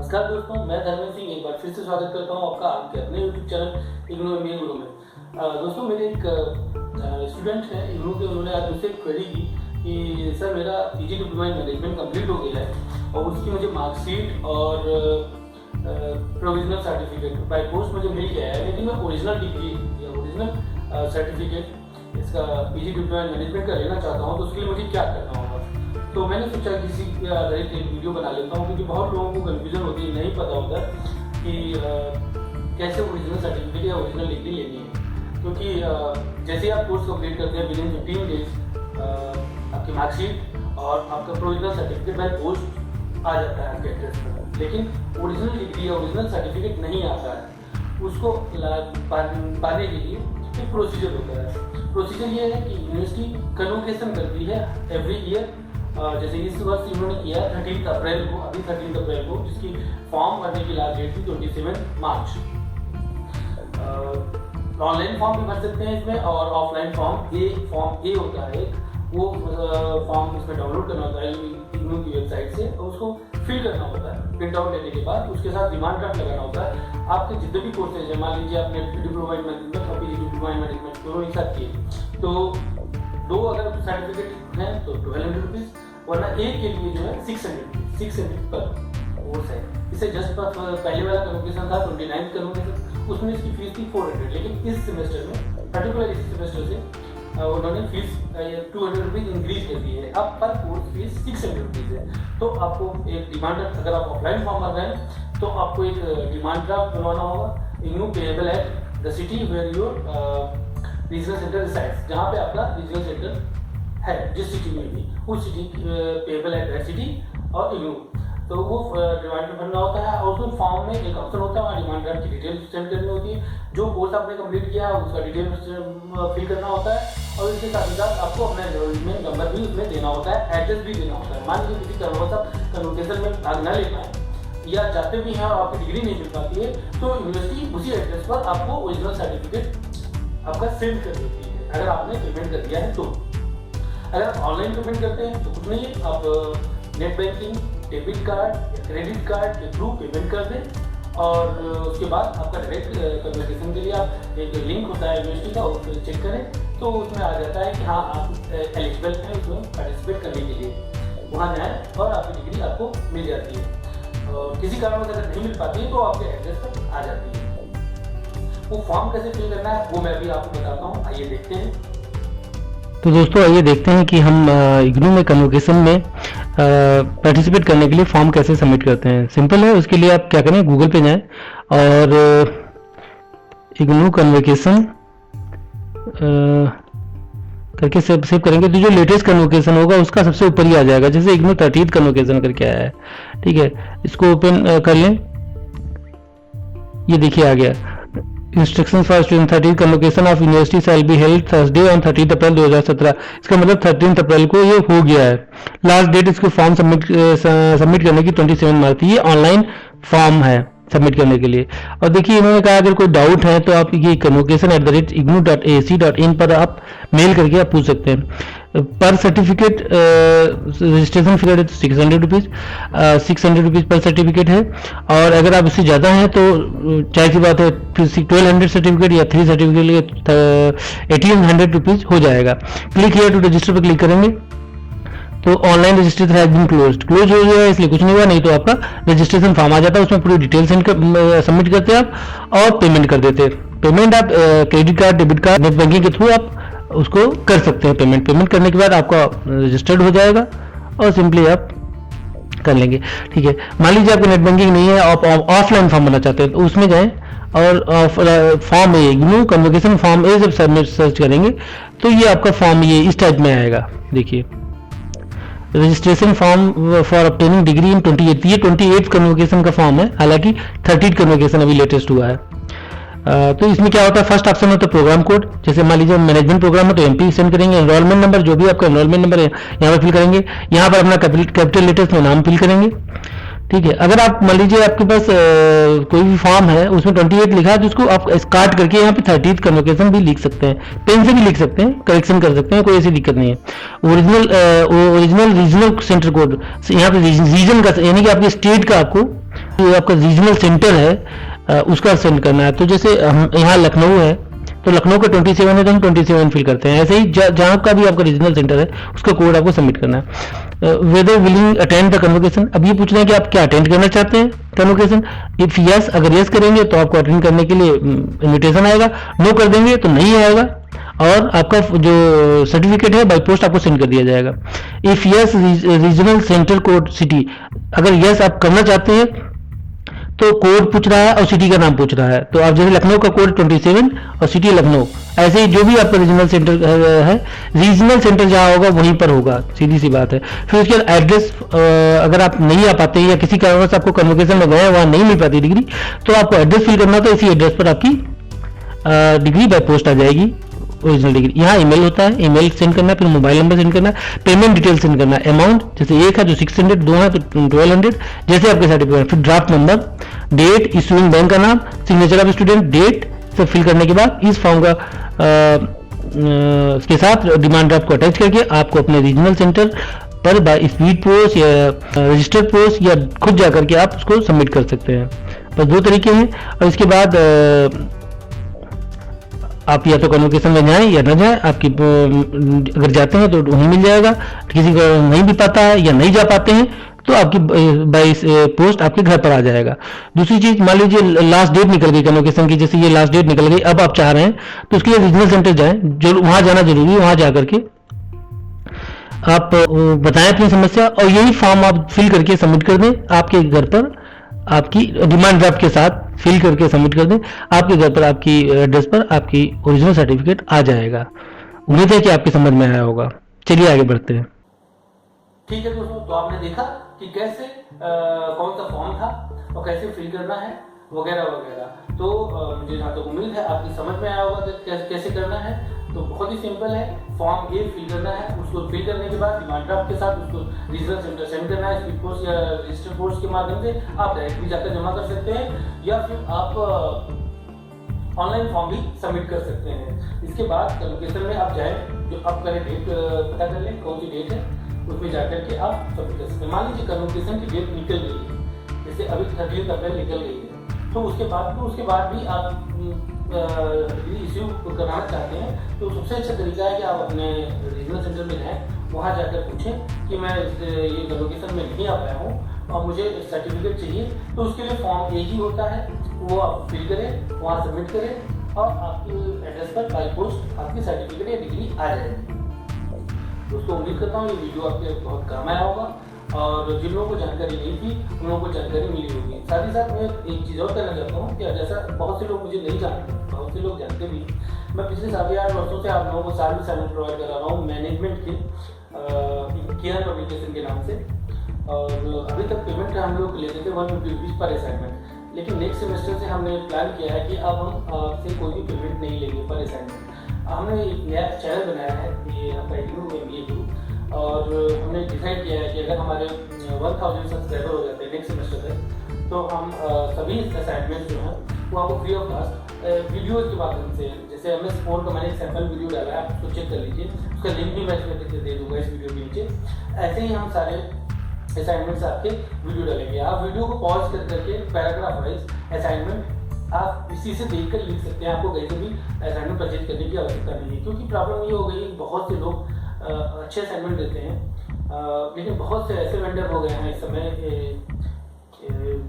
नमस्कार दोस्तों, मैं धर्मेंद्र सिंह एक बार फिर से स्वागत करता हूं आपका आपके अपने यूट्यूब चैनल इग्नू एमबीए गुरु में। दोस्तों, मेरे एक स्टूडेंट हैं इग्नू के, उन्होंने आज मुझसे क्वेरी की कि सर मेरा PG diploma in management complete हो गया है और उसकी मुझे मार्कशीट और प्रोविजनल सर्टिफिकेट बाय पोस्ट मुझे मिल गया है, लेकिन मैं ओरिजिनल डिग्री या ओरिजिनल सर्टिफिकेट इसका पीजी डिप्लोमा इन मैनेजमेंट का लेना चाहता हूँ, तो उसके लिए मुझे क्या करना होगा। तो मैंने सोचा किसी के आधारित एक वीडियो बना लेता हूँ, क्योंकि बहुत लोगों को कन्फ्यूजन होती है, नहीं पता होता कि कैसे ओरिजिनल सर्टिफिकेट या ओरिजिनल डिग्री लेनी है। क्योंकि जैसे ही आप कोर्स कंप्लीट करते हैं विदिन 15 डेज आपकी मार्कशीट और आपका प्रोविजनल सर्टिफिकेट बाय पोस्ट आ जाता है आपके एड्रेस पर, लेकिन ओरिजिनल डिग्री या ओरिजिनल सर्टिफिकेट नहीं आता है। उसको पाने के लिए एक प्रोसीजर होता है। प्रोसीजर ये है कि यूनिवर्सिटी कन्वोकेशन करती है एवरी ईयर। जैसे इस वर्ष इन्होंने किया 13 अप्रैल को, अभी 13 अप्रैल को, जिसकी फॉर्म भरने की लास्ट डेट थी 27 मार्च। ऑनलाइन फॉर्म भी भर सकते हैं इसमें, और ऑफलाइन फॉर्म ए होता है, वो फॉर्म इसमें डाउनलोड करना होता है इग्नू की वेबसाइट से, और उसको फिल करना होता है। प्रिंट आउट लेने के बाद उसके साथ डिमांड ड्राफ्ट लगाना होता है। आपके जितने भी कोर्सेज हैं, मान लीजिए आपने डिप्लोमा इन मैनेजमेंट और पीजी डिप्लोमा इन मैनेजमेंट दोनों एक साथ किए, तो दो अगर सर्टिफिकेट हैं तो 1200 रुपीज़, वरना एक के लिए जो है 600 पर कोर्स है। इसे जस्ट पहले वाला कन्वोकेशन था 29 कन्वोकेशन, उसमें इसकी फीस थी 400, लेकिन इस सेमेस्टर में पर्टिकुलर इस सेमेस्टर से उन्होंने फीस 200 रुपीज़ इंक्रीज कर दी है। अब पर कोर्स फीस 600 रुपीज़ है। तो आपको एक डिमांड, अगर आप ऑफलाइन फॉर्म भर रहे हैं तो आपको एक डिमांड ड्राफ्ट बनवाना होगा। IGNOU payable at the city where your regional centre resides, जहाँ पे आपका रीजनल सेंटर है, जिस सिटी में भी, उस city payable at that city और इग्नू, तो वो डिमांड भरना होता है। और उसमें फॉर्म में एक ऑप्शन होता है, वहाँ डिमांड ड्राफ्ट की डिटेल सेंड करनी होती है। जो कोर्स आपने कंप्लीट किया है उसका डिटेल फिल करना होता है, और इसके साथ ही साथ आपको अपना एनरोलमेंट नंबर भी उसमें देना होता है, एड्रेस भी देना होता है। मान लीजिए किसी कारणवश आप कन्वोकेशन में भाग न ले पाए या चाहते भी हैं और आपकी डिग्री नहीं मिल पाती है, तो यूनिवर्सिटी उसी एड्रेस पर आपको ओरिजिनल सर्टिफिकेट आपका सेंड कर देती है, अगर आपने पेमेंट कर दिया है तो। अगर आप ऑनलाइन पेमेंट करते हैं तो कुछ नहीं है, आप नेट बैंकिंग, डेबिट कार्ड या क्रेडिट कार्ड के थ्रू पेमेंट कर दें, और उसके बाद आपका डायरेक्ट कन्वर्सेशन के लिए आप एक लिंक होता है यूनिवर्सिटी का, उसको चेक करें तो उसमें आ जाता है कि हाँ आप एलिजिबल हैं उसमें पार्टिसिपेट करने के लिए। वहाँ जाएँ और आपकी डिग्री आपको मिल जाती है। और किसी कारण अगर नहीं मिल पाती है तो आपके एड्रेस पर आ जाती है। वो फॉर्म कैसे फिल करना है वो मैं अभी आपको बताता हूँ, आइए देखते हैं। तो दोस्तों आइए देखते हैं कि हम इग्नू में कन्वोकेशन में पार्टिसिपेट करने के लिए फॉर्म कैसे सबमिट करते हैं। सिंपल है, उसके लिए आप क्या करें, गूगल पे जाएं और इग्नू कन्वोकेशन करके सेव करेंगे तो जो लेटेस्ट कन्वोकेशन होगा उसका सबसे ऊपर ही आ जाएगा। जैसे इग्नू 30th कन्वोकेशन करके आया है, ठीक है, इसको ओपन कर लें। ये देखिए आ गया, instruction for student 30th convocation of university shall be held Thursday on 30 अप्रैल 2017। इसका मतलब 13 अप्रैल को ये हो गया है। लास्ट डेट इसको फॉर्म सबमिट करने की 27 मार्च थी। ये ऑनलाइन फॉर्म है सबमिट करने के लिए। और देखिए इन्होंने कहा अगर कोई डाउट है तो आप ये convocation@ignu.ac.in पर आप मेल करके आप पूछ सकते हैं। पर सर्टिफिकेट रजिस्ट्रेशन फी है 600 रुपीज़, 600 रुपीज़ पर सर्टिफिकेट है। और अगर आप इससे ज़्यादा हैं तो चाहे की बात है, फिर 1200 सर्टिफिकेट या 3 सर्टिफिकेट लिए 1800 रुपीज़ हो जाएगा। क्लिक हियर टू रजिस्टर पर क्लिक करेंगे तो online registration has been close हो गया है, इसलिए कुछ नहीं हुआ। नहीं तो आपका रजिस्ट्रेशन फॉर्म आ जाता है, उसमें पूरी डिटेल सबमिट करते हैं आप और पेमेंट कर देते हैं। पेमेंट आप credit card, debit card, net banking के थ्रू आप उसको कर सकते हैं। पेमेंट करने के बाद आपका रजिस्टर्ड हो जाएगा और सिंपली आप कर लेंगे, ठीक है। मान लीजिए आपको नेट बैंकिंग नहीं है, आप ऑफलाइन फॉर्म भरना चाहते हैं तो उसमें जाएं और फॉर्म ए, इग्नू कन्वोकेशन फॉर्म ए जब सर्च करेंगे तो ये आपका फॉर्म ये इस टाइप में आएगा। देखिए registration form for obtaining degree in 28, ये 28 कन्वोकेशन का फॉर्म है, हालांकि 30 कन्वोकेशन अभी लेटेस्ट हुआ है। तो इसमें क्या होता है, फर्स्ट ऑप्शन होता है प्रोग्राम कोड। जैसे मान लीजिए मैनेजमेंट प्रोग्राम है तो एमपी सेंड करेंगे। एनरोलमेंट नंबर, जो भी आपका एनरोलमेंट नंबर है यहाँ पर फिल करेंगे। यहाँ पर अपना कैपिटल लेटर्स में नाम फिल करेंगे, ठीक है। अगर आप मान लीजिए आपके पास कोई भी फॉर्म है उसमें 28 लिखा है तो उसको आप काट करके यहाँ पे 30th कन्वोकेशन भी लिख सकते हैं, पेन से भी लिख सकते हैं, करेक्शन कर सकते हैं, कोई ऐसी दिक्कत नहीं है। ओरिजिनल रीजनल सेंटर कोड यहाँ पे रीजन का यानी कि आपके स्टेट का आपको जो आपका रीजनल सेंटर है उसका सेंड करना है। तो जैसे हम यहाँ लखनऊ है तो लखनऊ का 27 है तो हम 27 फिल करते हैं। ऐसे ही जहाँ का भी आपका रीजनल सेंटर है उसका कोड आपको सबमिट करना है। Whether willing attend the convocation, अब ये पूछना है कि आप क्या अटेंड करना चाहते हैं कन्वोकेशन। इफ यस, अगर यस करेंगे तो आपको अटेंड करने के लिए इन्विटेशन आएगा, नो कर देंगे तो नहीं आएगा और आपका जो सर्टिफिकेट है बाई पोस्ट आपको सेंड कर दिया जाएगा। If yes regional centre code city, अगर यस आप करना चाहते हैं तो कोड पूछ रहा है और सिटी का नाम पूछ रहा है। तो आप जैसे लखनऊ का कोड 27 और सिटी लखनऊ, ऐसे ही जो भी आपका रीजनल सेंटर है, रीजनल सेंटर जहाँ होगा वहीं पर होगा, सीधी सी बात है। फिर उसके बाद एड्रेस, अगर आप नहीं आ पाते या किसी कारण से आपको कन्वोकेशन में गए वहाँ नहीं मिल पाती डिग्री, तो आपको एड्रेस फिल करना था, इसी एड्रेस पर आपकी डिग्री बाय पोस्ट आ जाएगी, ओरिजिनल डिग्री। यहाँ ईमेल होता है, ईमेल सेंड करना है, फिर मोबाइल नंबर सेंड करना है, पेमेंट डिटेल सेंड करना है, अमाउंट जैसे एक है जो 600, दो है तो 1200 जैसे आपके सर्टिफिकेट, फिर draft number, date, issuing bank का नाम, सिग्नेचर ऑफ स्टूडेंट, डेट सब फिल करने के बाद इस फॉर्म का के साथ डिमांड ड्राफ्ट को अटैच करके आपको अपने रीजनल सेंटर पर बाय स्पीड पोस्ट या रजिस्टर्ड पोस्ट या खुद जा करके आप उसको सबमिट कर सकते हैं। बस दो तरीके हैं। और इसके बाद आप या तो कन्वोकेशन में जाएं या ना जाएं, आपकी अगर जाते हैं तो वहीं मिल जाएगा, किसी को नहीं भी पाता है या नहीं जा पाते हैं तो आपकी बाई पोस्ट आपके घर पर आ जाएगा। दूसरी चीज, मान लीजिए लास्ट डेट निकल गई कन्वोकेशन की, जैसे ये लास्ट डेट निकल गई, अब आप चाह रहे हैं तो उसके लिए रीजनल सेंटर जाएं, जो वहां जाना जरूरी है, वहां जाकर के आप बताएं अपनी समस्या और यही फॉर्म आप फिल करके सबमिट कर दें। आपके घर पर आपकी डिमांड ड्राफ्ट के साथ फिल करके सबमिट कर दें, आपके घर पर आपकी एड्रेस पर आपकी ओरिजिनल सर्टिफिकेट आ जाएगा। उम्मीद है कि आपकी समझ में आया होगा। चलिए आगे बढ़ते हैं। ठीक है दोस्तों, तो आपने देखा कि कैसे कौन सा फॉर्म था और कैसे फिल करना है वगैरह वगैरह। तो मुझे जहाँ तक उम्मीद है आपकी समझ में आया होगा कि कैसे करना है। तो बहुत ही सिंपल है, फॉर्म ए फिल करना है, उसको फिल करने के बाद डिमांड ड्राफ्ट के साथ उसको रीजनल सेंटर सेंड करना है, स्पीड पोस्ट या रजिस्टर्ड पोस्ट के माध्यम से आप डायरेक्टली जाकर जमा कर सकते हैं या फिर आप ऑनलाइन फॉर्म भी सबमिट कर सकते हैं। इसके बाद कन्वोकेशन में आप जाएं, जो अब करें डेट पता कर लें कौन सी डेट है, उसमें जाकर के आप सबमिट कर सकते हैं। मान लीजिए कन्वोकेशन की डेट निकल गई है, जैसे अभी 30 अप्रैल निकल गई है, तो उसके बाद भी आप इश्यू कराना चाहते हैं तो सबसे अच्छा तरीका है कि आप अपने रीजनल सेंटर में जाएं, वहाँ जाकर पूछें कि मैं ये कन्वोकेशन में नहीं आ पाया हूँ और मुझे सर्टिफिकेट चाहिए। तो उसके लिए फॉर्म ए ही होता है, वो आप फिल करें, वहाँ सबमिट करें और आपकी एड्रेस पर बाई पोस्ट आपकी सर्टिफिकेट या डिग्री आ जाएगी। दोस्तों उम्मीद करता हूँ ये वीडियो आपके बहुत काम आया होगा और जिन लोगों को जानकारी नहीं थी उन लोगों को जानकारी मिली होगी। साथ ही साथ मैं एक चीज़ और कहना चाहता हूँ कि जैसा बहुत से लोग मुझे नहीं जानते, बहुत से लोग जानते भी, मैं पिछले 7-8 वर्षों से आप लोगों को सारी असाइनमेंट प्रोवाइड करा रहा हूँ मैनेजमेंट के केयर पब्लिकेशन के नाम से। और अभी तक पेमेंट हम लोग लेते थे 150 रुपीज़ पर असाइनमेंट, लेकिन नेक्स्ट सेमेस्टर से हमने प्लान किया है कि अब हम आपसे कोई भी पेमेंट नहीं लेंगे पर असाइनमेंट। हमने एक नया चैनल बनाया है, ये आपका MBA ग्रुप, और हमने डिसाइड किया है कि अगर हमारे 1000 सब्सक्राइबर हो जाते हैं नेक्स्ट सेमेस्टर तक तो हम सभी असाइनमेंट जो हैं वो आपको फ्री ऑफ कास्ट वीडियोज़ के माध्यम से, जैसे MS Word का मैंने एक सैम्पल वीडियो डाला है, आप उसको चेक कर लीजिए, उसका लिंक भी मैं इसमें दे दूँगा इस वीडियो के नीचे। ऐसे ही हम सारे असाइनमेंट्स आपके वीडियो डालेंगे, आप वीडियो को पॉज करके पैराग्राफ वाइज असाइनमेंट आप इसी से देखकर लिख सकते हैं। आपको कहीं से भी असाइनमेंट परचेज करने की आवश्यकता नहीं है, क्योंकि प्रॉब्लम ये हो गई बहुत से लोग अच्छे असाइनमेंट देते हैं, लेकिन बहुत से ऐसे वेंडर हो गए हैं इस समय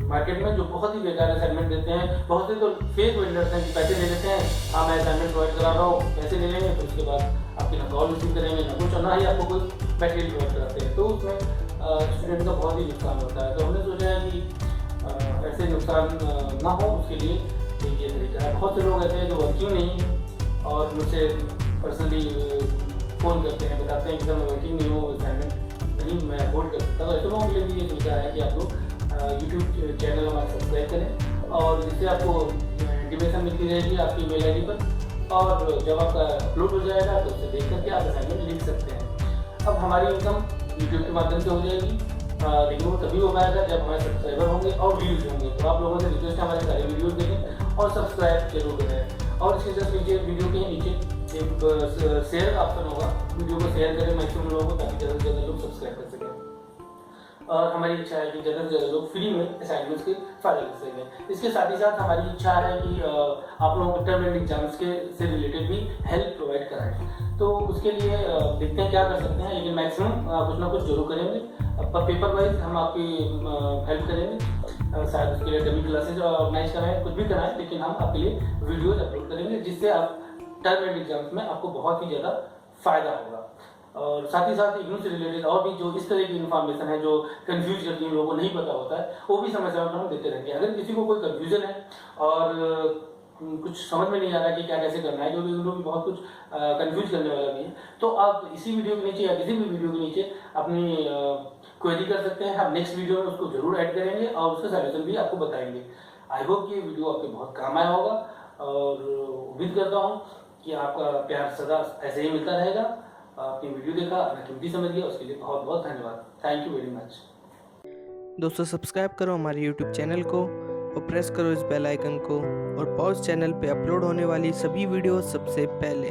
मार्केट में जो बहुत ही बेकार असाइनमेंट देते हैं। बहुत से तो फेक वेंडर्स हैं कि पैसे ले लेते हैं, हाँ मैं असाइनमेंट प्रोवाइड करा रहा हूँ, पैसे ले लेंगे, तो उसके बाद आपकी ना कॉल रिसीव करेंगे ना कुछ, ना ही आपको कोई मटेरियल प्रोवाइड कराते हैं, तो उसमें स्टूडेंट का बहुत ही नुकसान होता है। तो हमने सोचा है कि ऐसे नुकसान ना हो उसके लिए एक ये तरीका है। बहुत से लोग ऐसे हैं जो वर्किंग नहीं है और मुझसे पर्सनली फ़ोन करते हैं, बताते हैं कि सर मैं वर्किंग नहीं हूँ, असाइनमेंट नहीं मैं अफोर्ड कर सकता। तो ऐसे लोगों के लिए भी ये सुविधा है कि आप लोग यूट्यूब चैनल हमारा सब्सक्राइब करें और जिससे आपको इंटीमेशन मिलती रहेगी आपकी मेल ID पर, और जब आपका अपलोड हो जाएगा तो उसे देख करके आप असाइनमेंट लिख सकते हैं। अब हमारी इनकम यूट्यूब के माध्यम से हो जाएगी, लेकिन वो तभी हो पाएगा जब हमारे सब्सक्राइबर होंगे और व्यूज़ होंगे। तो आप लोगों से रिक्वेस्ट है हमारे सारे वीडियोज़ देखें और सब्सक्राइब जरूर करें। और इसके जस्ट नीचे वीडियो के नीचे एक शेयर का ऑप्शन होगा, वीडियो को शेयर करें मैक्सिमम लोगों को ताकि ज़्यादा से ज़्यादा लोग सब्सक्राइब कर सकें। और हमारी इच्छा है कि ज़्यादा से ज़्यादा लोग फ्री में असाइनमेंट्स के फ़ायदा ले सकें। इसके साथ ही साथ हमारी इच्छा है कि आप लोगों को टर्म एंड एग्जाम्स के से रिलेटेड भी हेल्प प्रोवाइड कराएं। तो उसके लिए देखते हैं क्या कर सकते हैं, लेकिन मैक्सिमम कुछ ना कुछ जरूर करेंगे। पेपर वाइज हम आपकी हेल्प करेंगे, शायद उसके लिए डमी क्लासेज ऑर्गेनाइज कराएं, कुछ भी कराएं, लेकिन हम आपके लिए वीडियोज अपलोड करेंगे जिससे आप टर्म एंड एग्जाम्स में आपको बहुत ही ज़्यादा फ़ायदा होगा। और साथ ही साथ इग्नू से रिलेटेड और भी जो इस तरह की इन्फॉर्मेशन है जो कंफ्यूज करती है, लोगों को नहीं पता होता है, वो भी समय समय पर हम देते रहेंगे। अगर किसी को कोई कंफ्यूजन है और कुछ समझ में नहीं आ रहा कि क्या कैसे करना है, क्योंकि इग्नू भी बहुत कुछ कंफ्यूज करने वाला भी है, तो आप इसी वीडियो के नीचे या किसी भी वीडियो के नीचे अपनी क्वेरी कर सकते हैं। हम नेक्स्ट वीडियो में उसको जरूर ऐड करेंगे और उसका सॉल्यूशन भी आपको बताएंगे। आई होप कि ये वीडियो आपके बहुत काम आया होगा और उम्मीद करता हूँ कि आपका प्यार सदा ऐसे ही मिलता रहेगा। आपने वीडियो देखा, अपना कीमती समय दिया, उसके लिए बहुत बहुत धन्यवाद। Thank you very much. दोस्तों सब्सक्राइब करो हमारे YouTube चैनल को और प्रेस करो इस बेल आइकन को, और पॉज चैनल पे अपलोड होने वाली सभी वीडियो सबसे पहले।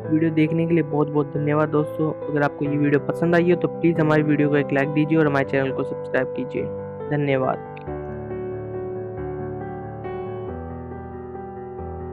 वीडियो देखने के लिए बहुत बहुत धन्यवाद दोस्तों। अगर आपको ये वीडियो पसंद आई हो तो प्लीज़ हमारी वीडियो को एक लाइक दीजिए और हमारे चैनल को सब्सक्राइब कीजिए। धन्यवाद।